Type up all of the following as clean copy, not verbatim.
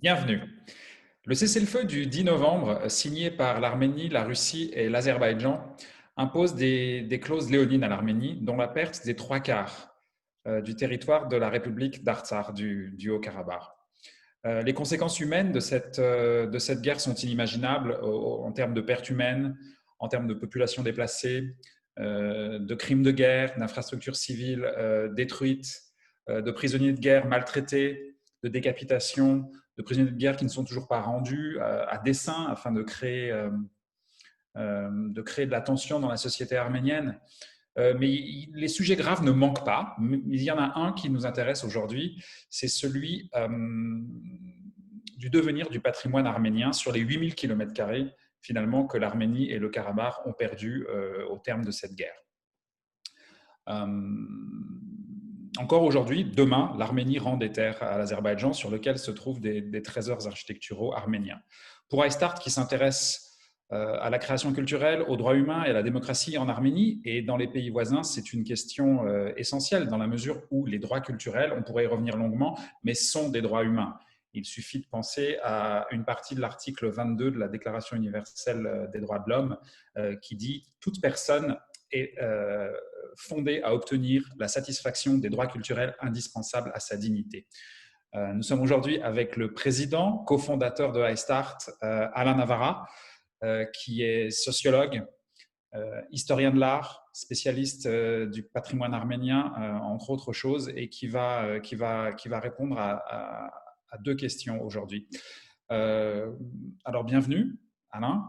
Bienvenue. Le cessez-le-feu du 10 novembre, signé par l'Arménie, la Russie et l'Azerbaïdjan, impose des clauses léonines à l'Arménie, dont la perte des trois quarts du territoire de la République d'Artsakh, du Haut-Karabakh. Les conséquences humaines de cette guerre sont inimaginables en termes de pertes humaines, en termes de population déplacée, de crimes de guerre, d'infrastructures civiles détruites, de prisonniers de guerre maltraités, de décapitations, de prisonniers de guerre qui ne sont toujours pas rendus à dessein afin de créer de la tension dans la société arménienne. Mais les sujets graves ne manquent pas. Mais il y en a un qui nous intéresse aujourd'hui, c'est celui du devenir du patrimoine arménien sur les 8000 km² finalement que l'Arménie et le Karabakh ont perdu au terme de cette guerre. Encore aujourd'hui, demain, l'Arménie rend des terres à l'Azerbaïdjan sur lesquelles se trouvent des trésors architecturaux arméniens. Pour iStart, qui s'intéresse à la création culturelle, aux droits humains et à la démocratie en Arménie et dans les pays voisins, c'est une question essentielle dans la mesure où les droits culturels, on pourrait y revenir longuement, mais sont des droits humains. Il suffit de penser à une partie de l'article 22 de la Déclaration universelle des droits de l'homme qui dit « Toute personne est fondée à obtenir la satisfaction des droits culturels indispensables à sa dignité ». Nous sommes aujourd'hui avec le président, cofondateur de iStart, Alain Navarra, qui est sociologue, historien de l'art, spécialiste du patrimoine arménien, entre autres choses, et qui va répondre à deux questions aujourd'hui. Alors, bienvenue, Alain.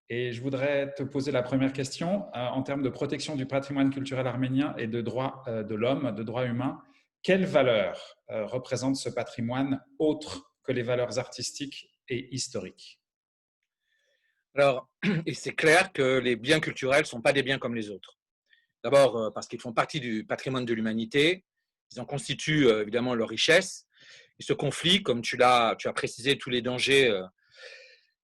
Et je voudrais te poser la première question. En termes de protection du patrimoine culturel arménien et de droits de l'homme, de droits humains, quelles valeurs représente ce patrimoine autre que les valeurs artistiques et historiques? Alors, et c'est clair que les biens culturels ne sont pas des biens comme les autres. D'abord, parce qu'ils font partie du patrimoine de l'humanité, ils en constituent évidemment leur richesse. Et ce conflit, comme tu as précisé tous les dangers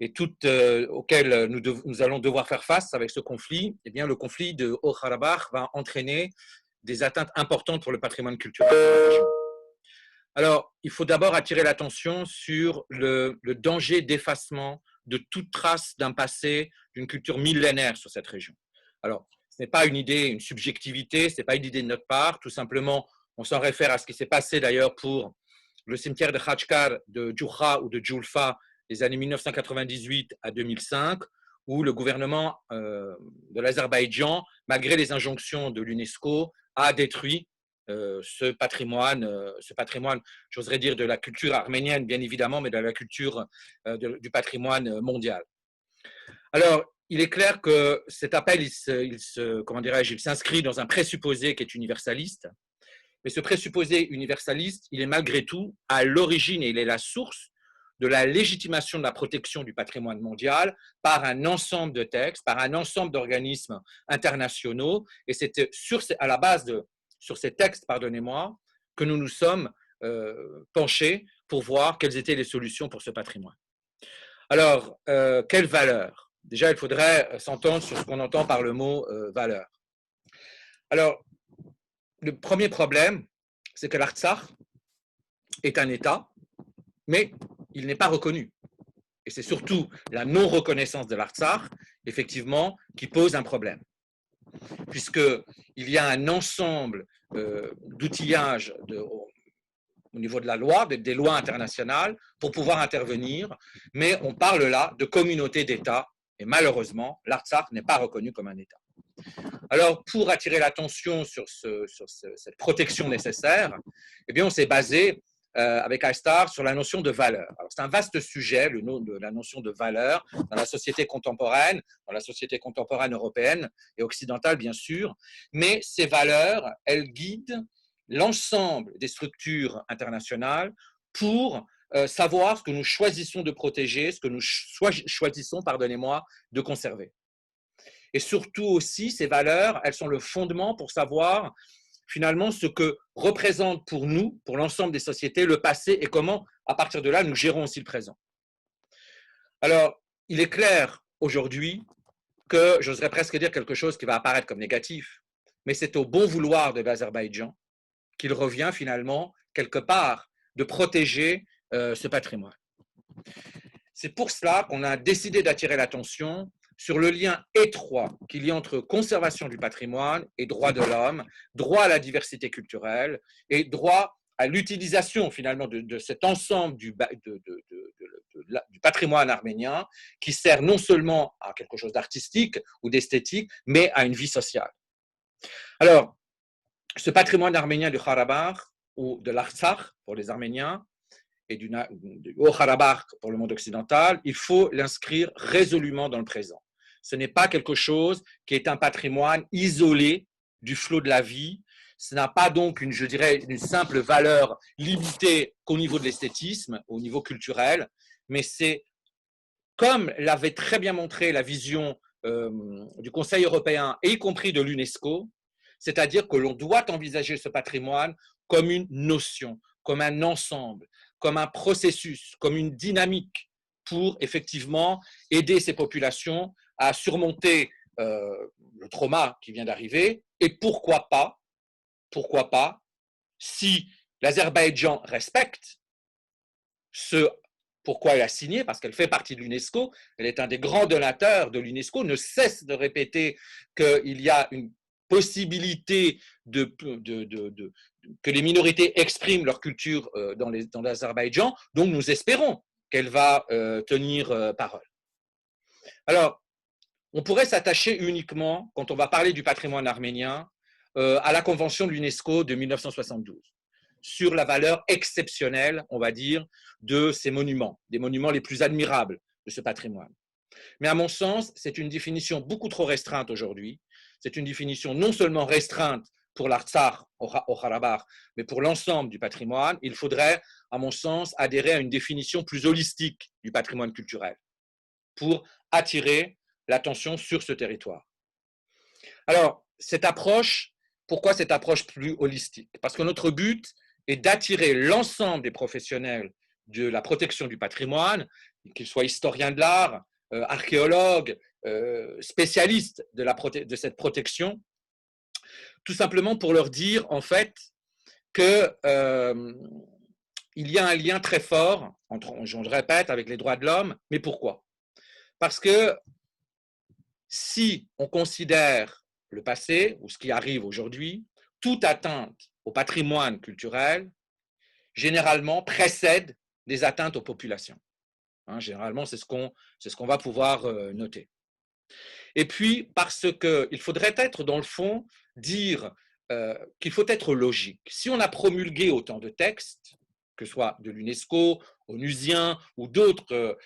et toutes auxquels nous allons devoir faire face avec ce conflit, eh bien, le conflit de Haut-Karabakh va entraîner des atteintes importantes pour le patrimoine culturel de la région. Alors, il faut d'abord attirer l'attention sur le danger d'effacement de toute trace d'un passé, d'une culture millénaire sur cette région. Alors, ce n'est pas une idée, une subjectivité, ce n'est pas une idée de notre part, tout simplement, on s'en réfère à ce qui s'est passé d'ailleurs pour le cimetière de Khachkar, de Djoukha ou de Djoulfa des années 1998 à 2005, où le gouvernement de l'Azerbaïdjan, malgré les injonctions de l'UNESCO, a détruit ce patrimoine, j'oserais dire, de la culture arménienne, bien évidemment, mais de la culture du patrimoine mondial. Alors, il est clair que cet appel, il s'inscrit dans un présupposé qui est universaliste, mais ce présupposé universaliste, il est malgré tout à l'origine et il est la source de la légitimation de la protection du patrimoine mondial par un ensemble de textes, par un ensemble d'organismes internationaux, et c'est à la base sur ces textes, pardonnez-moi, que nous nous sommes penchés pour voir quelles étaient les solutions pour ce patrimoine. Alors, quelle valeur? Déjà, il faudrait s'entendre sur ce qu'on entend par le mot valeur. Alors, le premier problème, c'est que l'Artsakh est un État, mais il n'est pas reconnu. Et c'est surtout la non-reconnaissance de l'Artsakh, effectivement, qui pose un problème. Puisqu'il y a un ensemble d'outillages au niveau de la loi, des lois internationales, pour pouvoir intervenir, mais on parle là de communauté d'États, et malheureusement, l'Artsakh n'est pas reconnu comme un État. Alors, pour attirer l'attention sur cette protection nécessaire, eh bien, on s'est basé avec iStart sur la notion de valeur. C'est un vaste sujet, la notion de valeur, dans la société contemporaine européenne et occidentale, bien sûr, mais ces valeurs, elles guident l'ensemble des structures internationales pour savoir ce que nous choisissons de protéger, ce que nous choisissons, pardonnez-moi, de conserver. Et surtout aussi, ces valeurs, elles sont le fondement pour savoir finalement ce que représente pour nous, pour l'ensemble des sociétés, le passé et comment, à partir de là, nous gérons aussi le présent. Alors, il est clair aujourd'hui que, j'oserais presque dire quelque chose qui va apparaître comme négatif, mais c'est au bon vouloir de l'Azerbaïdjan qu'il revient finalement, quelque part, de protéger ce patrimoine. C'est pour cela qu'on a décidé d'attirer l'attention sur le lien étroit qu'il y a entre conservation du patrimoine et droits de l'homme, droit à la diversité culturelle et droit à l'utilisation finalement de cet ensemble du patrimoine arménien qui sert non seulement à quelque chose d'artistique ou d'esthétique, mais à une vie sociale. Alors, ce patrimoine arménien du Karabakh ou de l'Artsakh pour les Arméniens et du Haut-Karabakh pour le monde occidental, il faut l'inscrire résolument dans le présent. Ce n'est pas quelque chose qui est un patrimoine isolé du flot de la vie. Ce n'a pas donc je dirais, une simple valeur limitée qu'au niveau de l'esthétisme, au niveau culturel, mais c'est, comme l'avait très bien montré la vision du Conseil européen, et y compris de l'UNESCO, c'est-à-dire que l'on doit envisager ce patrimoine comme une notion, comme un ensemble, comme un processus, comme une dynamique pour effectivement aider ces populations à surmonter le trauma qui vient d'arriver et pourquoi pas, si l'Azerbaïdjan respecte ce pourquoi elle a signé, parce qu'elle fait partie de l'UNESCO, elle est un des grands donateurs de l'UNESCO, ne cesse de répéter qu'il y a une possibilité que les minorités expriment leur culture dans l'Azerbaïdjan, donc nous espérons qu'elle va tenir parole. Alors, on pourrait s'attacher uniquement, quand on va parler du patrimoine arménien, à la Convention de l'UNESCO de 1972, sur la valeur exceptionnelle, on va dire, de ces monuments, des monuments les plus admirables de ce patrimoine. Mais à mon sens, c'est une définition beaucoup trop restreinte aujourd'hui. C'est une définition non seulement restreinte pour l'Artsakh au Karabakh, mais pour l'ensemble du patrimoine. Il faudrait, à mon sens, adhérer à une définition plus holistique du patrimoine culturel pour attirer l'attention sur ce territoire. Alors, cette approche, pourquoi cette approche plus holistique? Parce que notre but est d'attirer l'ensemble des professionnels de la protection du patrimoine, qu'ils soient historiens de l'art, archéologues, spécialistes de cette protection, tout simplement pour leur dire en fait que il y a un lien très fort entre, je le répète, avec les droits de l'homme. Mais pourquoi? Parce que si on considère le passé ou ce qui arrive aujourd'hui, toute atteinte au patrimoine culturel généralement précède des atteintes aux populations. Généralement, c'est ce qu'on va pouvoir noter. Et puis, parce qu'il faudrait être, dans le fond, dire qu'il faut être logique. Si on a promulgué autant de textes, que ce soit de l'UNESCO, onusien ou d'autres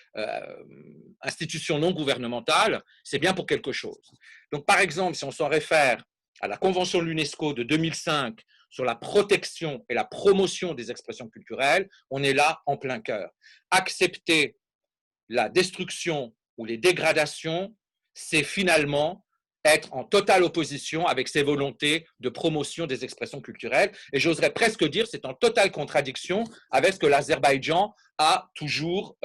institutions non gouvernementales, c'est bien pour quelque chose. Donc, par exemple, si on s'en réfère à la Convention de l'UNESCO de 2005 sur la protection et la promotion des expressions culturelles, on est là en plein cœur. Accepter la destruction ou les dégradations, c'est finalement être en totale opposition avec ces volontés de promotion des expressions culturelles. Et j'oserais presque dire c'est en totale contradiction avec ce que l'Azerbaïdjan a toujours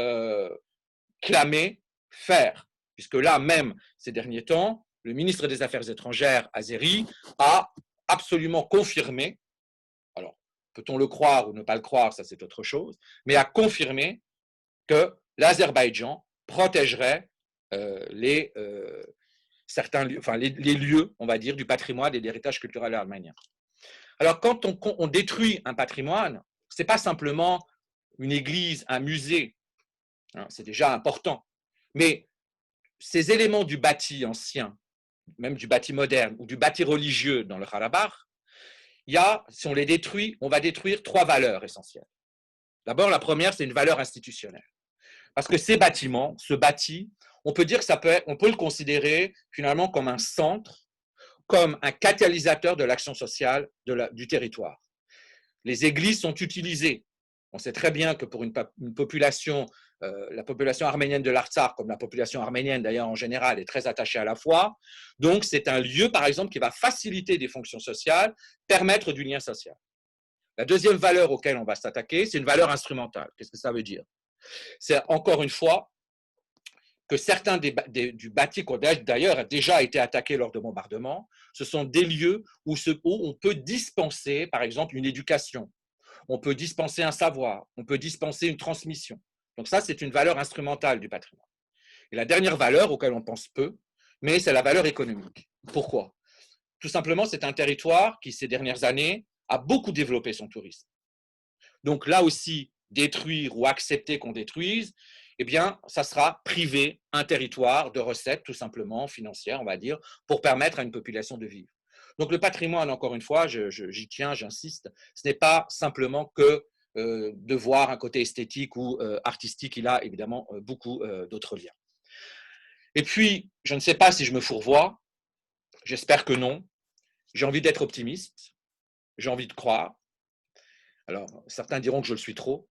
clamé faire. Puisque là même, ces derniers temps, le ministre des Affaires étrangères azéri a absolument confirmé, alors peut-on le croire ou ne pas le croire, ça c'est autre chose, mais a confirmé que l'Azerbaïdjan protégerait les lieux, on va dire, du patrimoine et de l'héritage culturel arménien. Alors, quand on détruit un patrimoine, ce n'est pas simplement une église, un musée, c'est déjà important, mais ces éléments du bâti ancien, même du bâti moderne ou du bâti religieux dans le Karabakh, si on les détruit, on va détruire 3 valeurs essentielles. D'abord, la première, c'est une valeur institutionnelle. Parce que ces bâtiments, ce bâti, on peut dire que on peut le considérer finalement comme un centre, comme un catalyseur de l'action sociale du territoire. Les églises sont utilisées. On sait très bien que pour une population, la population arménienne de l'Artsakh, comme la population arménienne d'ailleurs en général, est très attachée à la foi. Donc c'est un lieu, par exemple, qui va faciliter des fonctions sociales, permettre du lien social. La deuxième valeur auquel on va s'attaquer, c'est une valeur instrumentale. Qu'est-ce que ça veut dire? C'est encore une fois que certains du bâti, qui d'ailleurs a déjà été attaqué lors de bombardements, ce sont des lieux où on peut dispenser, par exemple, une éducation, on peut dispenser un savoir, on peut dispenser une transmission. Donc ça, c'est une valeur instrumentale du patrimoine. Et la dernière valeur auquel on pense peu, mais c'est la valeur économique. Pourquoi? Tout simplement, c'est un territoire qui, ces dernières années, a beaucoup développé son tourisme. Donc là aussi, détruire ou accepter qu'on détruise, eh bien, ça sera priver un territoire de recettes, tout simplement, financières, on va dire, pour permettre à une population de vivre. Donc le patrimoine, encore une fois, j'y tiens, j'insiste, ce n'est pas simplement que de voir un côté esthétique ou artistique, il a évidemment beaucoup d'autres liens. Et puis, je ne sais pas si je me fourvoie, j'espère que non. J'ai envie d'être optimiste, j'ai envie de croire. Alors, certains diront que je le suis trop,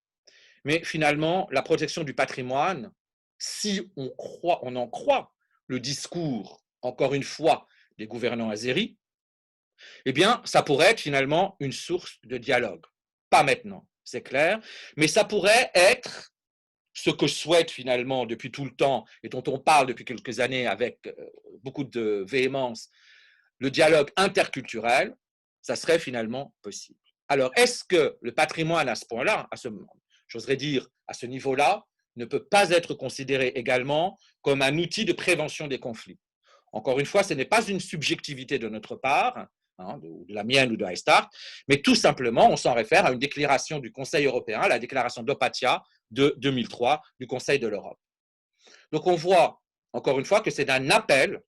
mais finalement, la protection du patrimoine, si on en croit le discours, encore une fois, des gouvernants azéris, eh bien, ça pourrait être finalement une source de dialogue. Pas maintenant, c'est clair, mais ça pourrait être ce que souhaite finalement depuis tout le temps et dont on parle depuis quelques années avec beaucoup de véhémence, le dialogue interculturel, ça serait finalement possible. Alors, est-ce que le patrimoine à ce point-là, j'oserais dire à ce niveau-là, ne peut pas être considéré également comme un outil de prévention des conflits? Encore une fois, ce n'est pas une subjectivité de notre part, hein, de la mienne ou de iStart, mais tout simplement, on s'en réfère à une déclaration du Conseil européen, la déclaration d'Opatija de 2003 du Conseil de l'Europe. Donc on voit, encore une fois, que c'est un appel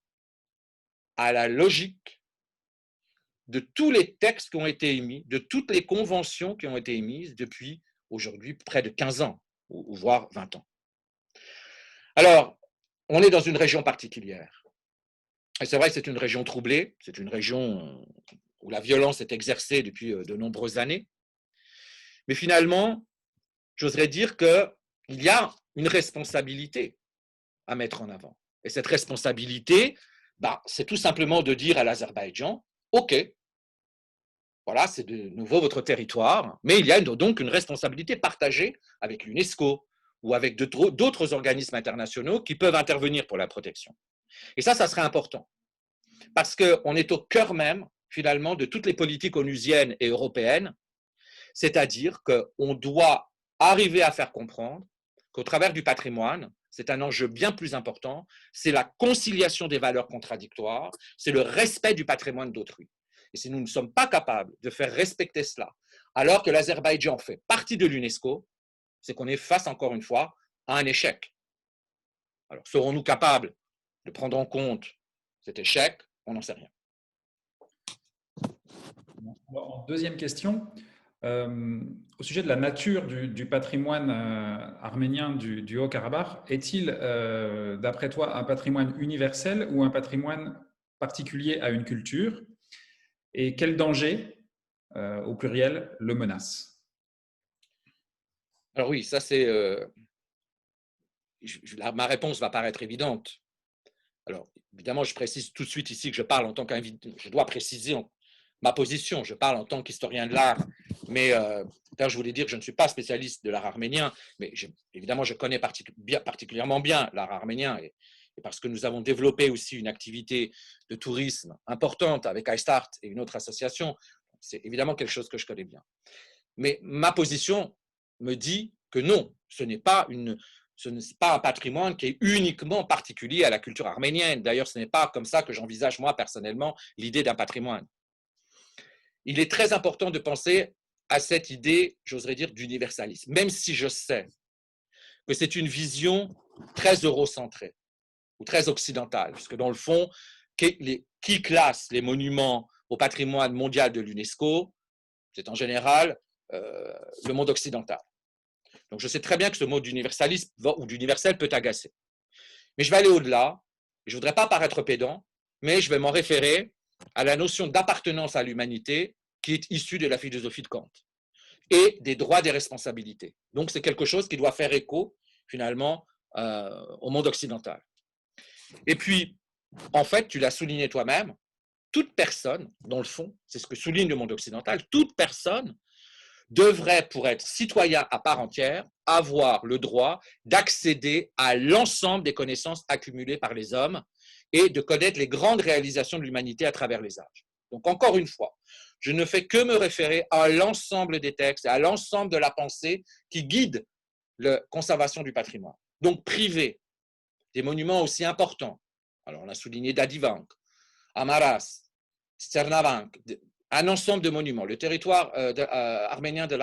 à la logique de tous les textes qui ont été émis, de toutes les conventions qui ont été émises depuis aujourd'hui près de 15 ans, ou voire 20 ans. Alors, on est dans une région particulière. Et c'est vrai que c'est une région troublée, c'est une région où la violence est exercée depuis de nombreuses années. Mais finalement, j'oserais dire qu'il y a une responsabilité à mettre en avant. Et cette responsabilité, c'est tout simplement de dire à l'Azerbaïdjan, OK, voilà, c'est de nouveau votre territoire, mais il y a donc une responsabilité partagée avec l'UNESCO ou avec d'autres organismes internationaux qui peuvent intervenir pour la protection. Et ça serait important, parce qu'on est au cœur même, finalement, de toutes les politiques onusiennes et européennes, c'est-à-dire qu'on doit arriver à faire comprendre qu'au travers du patrimoine, c'est un enjeu bien plus important, c'est la conciliation des valeurs contradictoires, c'est le respect du patrimoine d'autrui. Et si nous ne sommes pas capables de faire respecter cela, alors que l'Azerbaïdjan fait partie de l'UNESCO, c'est qu'on est face, encore une fois, à un échec. Alors, serons-nous capables de prendre en compte cet échec? On n'en sait rien. Alors, deuxième question, au sujet de la nature du patrimoine arménien du Haut-Karabakh, est-il, d'après toi, un patrimoine universel ou un patrimoine particulier à une culture? Et quel danger, au pluriel, le menace? Alors oui, ça c'est... ma réponse va paraître évidente. Alors, évidemment, je précise tout de suite ici que je parle en tant qu'invité, je dois préciser ma position, je parle en tant qu'historien de l'art, mais je voulais dire que je ne suis pas spécialiste de l'art arménien, mais évidemment, je connais particulièrement bien l'art arménien, et parce que nous avons développé aussi une activité de tourisme importante avec iStart et une autre association, c'est évidemment quelque chose que je connais bien. Mais ma position me dit que non, ce n'est pas un patrimoine qui est uniquement particulier à la culture arménienne. D'ailleurs, ce n'est pas comme ça que j'envisage, moi, personnellement, l'idée d'un patrimoine. Il est très important de penser à cette idée, j'oserais dire, d'universalisme, même si je sais que c'est une vision très eurocentrée ou très occidentale, puisque dans le fond, qui classe les monuments au patrimoine mondial de l'UNESCO, c'est en général le monde occidental. Donc, je sais très bien que ce mot d'universalisme ou d'universel peut agacer. Mais je vais aller au-delà. Je ne voudrais pas paraître pédant, mais je vais m'en référer à la notion d'appartenance à l'humanité qui est issue de la philosophie de Kant et des droits des responsabilités. Donc, c'est quelque chose qui doit faire écho, finalement, au monde occidental. Et puis, en fait, tu l'as souligné toi-même, toute personne, dans le fond, c'est ce que souligne le monde occidental, toute personne devrait, pour être citoyen à part entière, avoir le droit d'accéder à l'ensemble des connaissances accumulées par les hommes et de connaître les grandes réalisations de l'humanité à travers les âges. Donc, encore une fois, je ne fais que me référer à l'ensemble des textes et à l'ensemble de la pensée qui guide la conservation du patrimoine. Donc, priver des monuments aussi importants. Alors, on a souligné Dadivank, Amaras, Tsernavank, un ensemble de monuments. Le territoire arménien de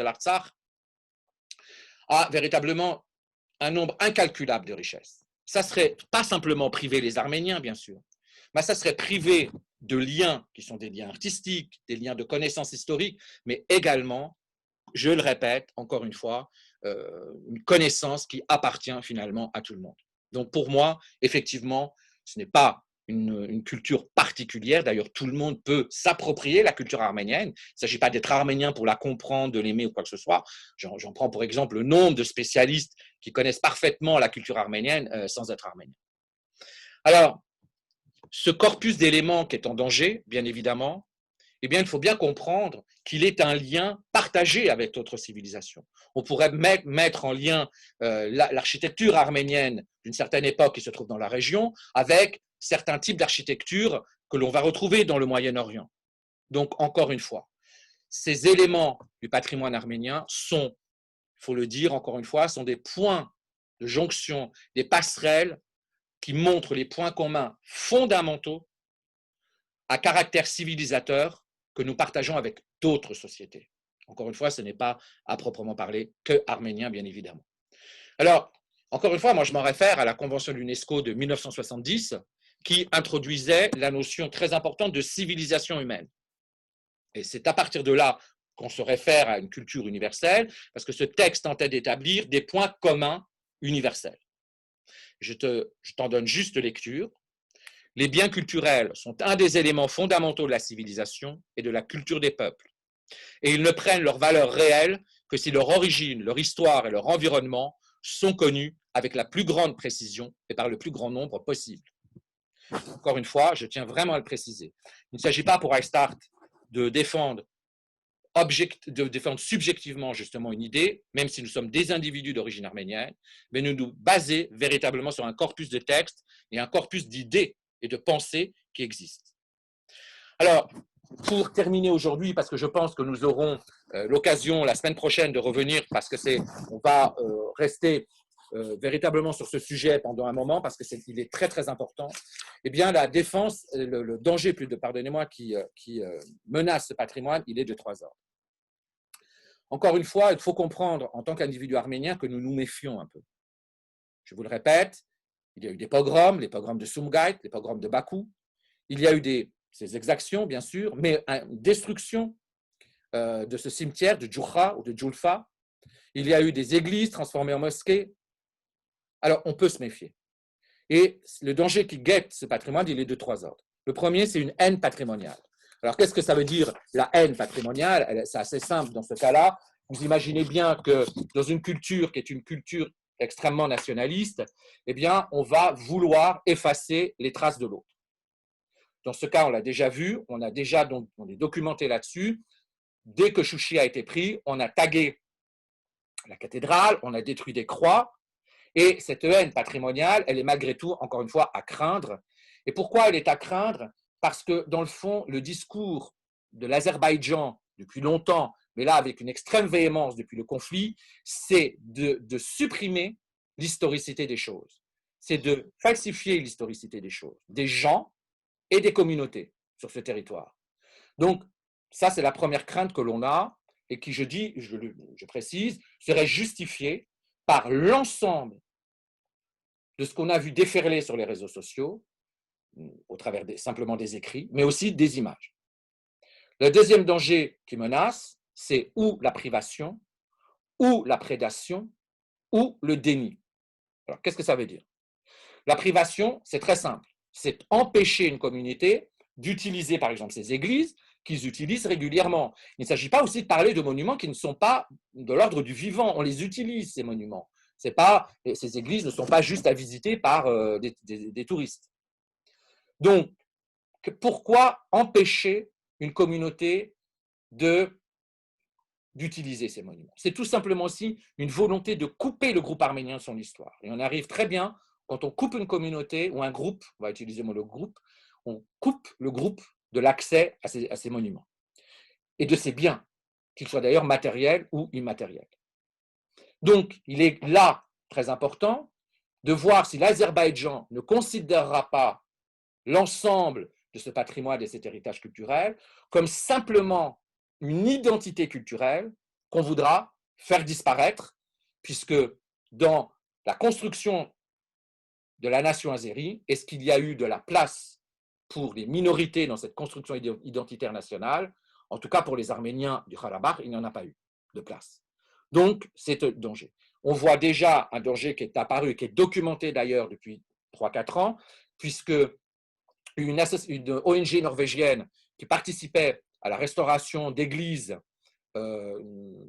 l'Artsakh a véritablement un nombre incalculable de richesses. Ça serait pas simplement priver les Arméniens, bien sûr, mais ça serait priver de liens qui sont des liens artistiques, des liens de connaissances historiques, mais également, je le répète encore une fois, une connaissance qui appartient finalement à tout le monde. Donc pour moi, effectivement, ce n'est pas une culture particulière. D'ailleurs, tout le monde peut s'approprier la culture arménienne. Il ne s'agit pas d'être arménien pour la comprendre, de l'aimer ou quoi que ce soit. J'en prends pour exemple le nombre de spécialistes qui connaissent parfaitement la culture arménienne sans être arméniens. Alors, ce corpus d'éléments qui est en danger, bien évidemment, eh bien, il faut bien comprendre qu'il est un lien partagé avec d'autres civilisations. On pourrait mettre en lien l'architecture arménienne d'une certaine époque qui se trouve dans la région avec certains types d'architecture que l'on va retrouver dans le Moyen-Orient. Donc, encore une fois, ces éléments du patrimoine arménien sont, il faut le dire encore une fois, sont des points de jonction, des passerelles qui montrent les points communs fondamentaux à caractère civilisateur que nous partageons avec d'autres sociétés. Encore une fois, ce n'est pas à proprement parler que arménien, bien évidemment. Alors, encore une fois, moi je m'en réfère à la Convention de l'UNESCO de 1970 qui introduisait la notion très importante de civilisation humaine. Et c'est à partir de là qu'on se réfère à une culture universelle, parce que ce texte tentait d'établir des points communs universels. Je t'en donne juste lecture. Les biens culturels sont un des éléments fondamentaux de la civilisation et de la culture des peuples. Et ils ne prennent leur valeur réelle que si leur origine, leur histoire et leur environnement sont connus avec la plus grande précision et par le plus grand nombre possible. Encore une fois, je tiens vraiment à le préciser. Il ne s'agit pas pour iStart de défendre subjectivement justement une idée, même si nous sommes des individus d'origine arménienne, mais nous baser véritablement sur un corpus de textes et un corpus d'idées et de pensées qui existent. Alors, pour terminer aujourd'hui, parce que je pense que nous aurons l'occasion la semaine prochaine de revenir, parce que on va rester véritablement sur ce sujet pendant un moment, parce qu'il est très très important. Eh bien, la défense, le danger, pardonnez-moi, qui menace ce patrimoine, il est de 3 ordres. Encore une fois, il faut comprendre en tant qu'individu arménien que nous nous méfions un peu. Je vous le répète, il y a eu des pogroms, les pogroms de Sumgait, les pogroms de Bakou. Il y a eu ces exactions, bien sûr, mais une destruction de ce cimetière de Djoukha ou de Djoulfa. Il y a eu des églises transformées en mosquées. Alors, on peut se méfier. Et le danger qui guette ce patrimoine, il est de 3 ordres. Le premier, c'est une haine patrimoniale. Alors, qu'est-ce que ça veut dire, la haine patrimoniale? C'est assez simple dans ce cas-là. Vous imaginez bien que dans une culture qui est une culture extrêmement nationaliste, eh bien, on va vouloir effacer les traces de l'autre. Dans ce cas, on l'a déjà vu, on est documenté là-dessus. Dès que Chouchi a été pris, on a tagué la cathédrale, on a détruit des croix, et cette haine patrimoniale, elle est malgré tout, encore une fois, à craindre. Et pourquoi elle est à craindre? Parce que, dans le fond, le discours de l'Azerbaïdjan, depuis longtemps, mais là avec une extrême véhémence depuis le conflit, c'est de supprimer l'historicité des choses. C'est de falsifier l'historicité des choses, des gens et des communautés sur ce territoire. Donc, ça, c'est la première crainte que l'on a et qui, je précise, serait justifiée par l'ensemble de ce qu'on a vu déferler sur les réseaux sociaux, au travers simplement des écrits, mais aussi des images. Le deuxième danger qui menace, c'est ou la privation, ou la prédation, ou le déni. Alors, qu'est-ce que ça veut dire? La privation, c'est très simple. C'est empêcher une communauté d'utiliser, par exemple, ces églises qu'ils utilisent régulièrement. Il ne s'agit pas aussi de parler de monuments qui ne sont pas de l'ordre du vivant. On les utilise, ces monuments. Ces églises ne sont pas juste à visiter par des touristes. Donc, pourquoi empêcher une communauté d'utiliser ces monuments? C'est tout simplement aussi une volonté de couper le groupe arménien de son histoire. Et on arrive très bien, quand on coupe une communauté ou un groupe, on va utiliser le groupe, on coupe le groupe de l'accès à ces monuments et de ces biens, qu'ils soient d'ailleurs matériels ou immatériels. Donc, il est là très important de voir si l'Azerbaïdjan ne considérera pas l'ensemble de ce patrimoine et cet héritage culturel comme simplement une identité culturelle qu'on voudra faire disparaître, puisque dans la construction de la nation azérie, est-ce qu'il y a eu de la place pour les minorités dans cette construction identitaire nationale? En tout cas, pour les Arméniens du Karabakh, il n'y en a pas eu de place. Donc, c'est un danger. On voit déjà un danger qui est apparu, qui est documenté d'ailleurs depuis 3-4 ans, puisque une ONG norvégienne qui participait à la restauration d'églises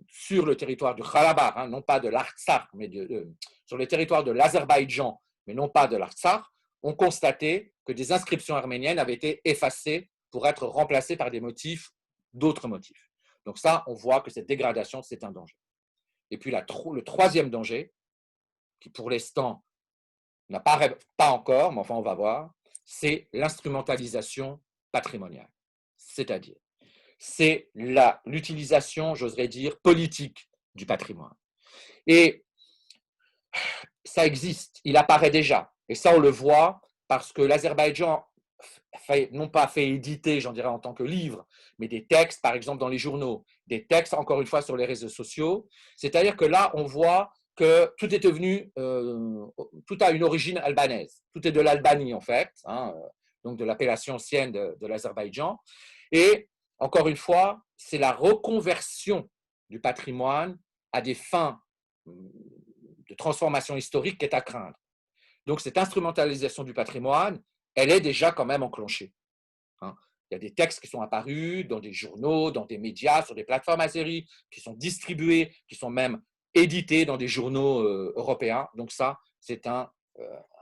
sur le territoire du Karabakh, hein, non pas de l'Artsakh, mais sur le territoire de l'Azerbaïdjan, mais non pas de l'Artsakh, ont constaté que des inscriptions arméniennes avaient été effacées pour être remplacées par des motifs, d'autres motifs. Donc ça, on voit que cette dégradation, c'est un danger. Et puis le troisième danger, qui pour l'instant n'apparaît pas encore, mais enfin on va voir, c'est l'instrumentalisation patrimoniale. C'est-à-dire, c'est l'utilisation, j'oserais dire, politique du patrimoine. Et ça existe, il apparaît déjà. Et ça, on le voit parce que l'Azerbaïdjan, non pas fait éditer, j'en dirais en tant que livre, mais des textes, par exemple, dans les journaux, des textes, encore une fois, sur les réseaux sociaux. C'est-à-dire que là, on voit que tout est devenu, tout a une origine albanaise. Tout est de l'Albanie, en fait, hein, donc de l'appellation ancienne de l'Azerbaïdjan. Et encore une fois, c'est la reconversion du patrimoine à des fins de transformation historique qui est à craindre. Donc, cette instrumentalisation du patrimoine, elle est déjà quand même enclenchée. Hein. Il y a des textes qui sont apparus dans des journaux, dans des médias, sur des plateformes azéries, qui sont distribués, qui sont même édités dans des journaux européens. Donc ça, c'est un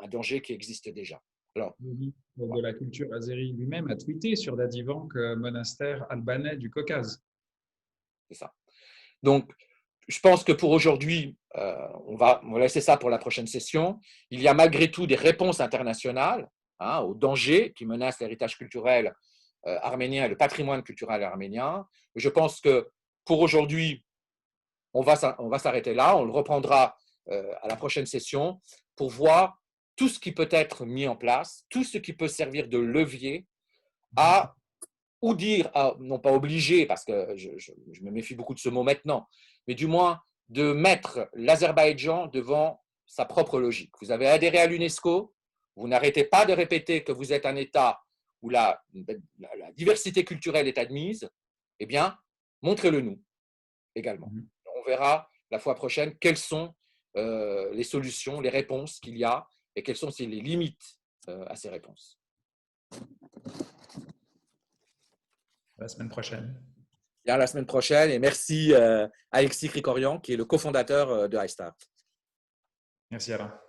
danger qui existe déjà. Alors, le ministre de la Culture azérie lui-même a tweeté sur Dadivank, monastère albanais du Caucase. C'est ça. Donc, je pense que pour aujourd'hui, on va laisser ça pour la prochaine session. Il y a malgré tout des réponses internationales aux dangers qui menacent l'héritage culturel arménien et le patrimoine culturel arménien. Je pense que pour aujourd'hui, on va s'arrêter là. On le reprendra à la prochaine session pour voir tout ce qui peut être mis en place, tout ce qui peut servir de levier à, ou dire, non pas obliger, parce que je me méfie beaucoup de ce mot maintenant, mais du moins de mettre l'Azerbaïdjan devant sa propre logique. Vous avez adhéré à l'UNESCO, vous n'arrêtez pas de répéter que vous êtes un État où la diversité culturelle est admise, eh bien, montrez-le nous également. On verra la fois prochaine quelles sont les solutions, les réponses qu'il y a et quelles sont les limites à ces réponses. La semaine prochaine. Bien, la semaine prochaine, et merci Alexis Krikorian, qui est le cofondateur de iStart. Merci Alain.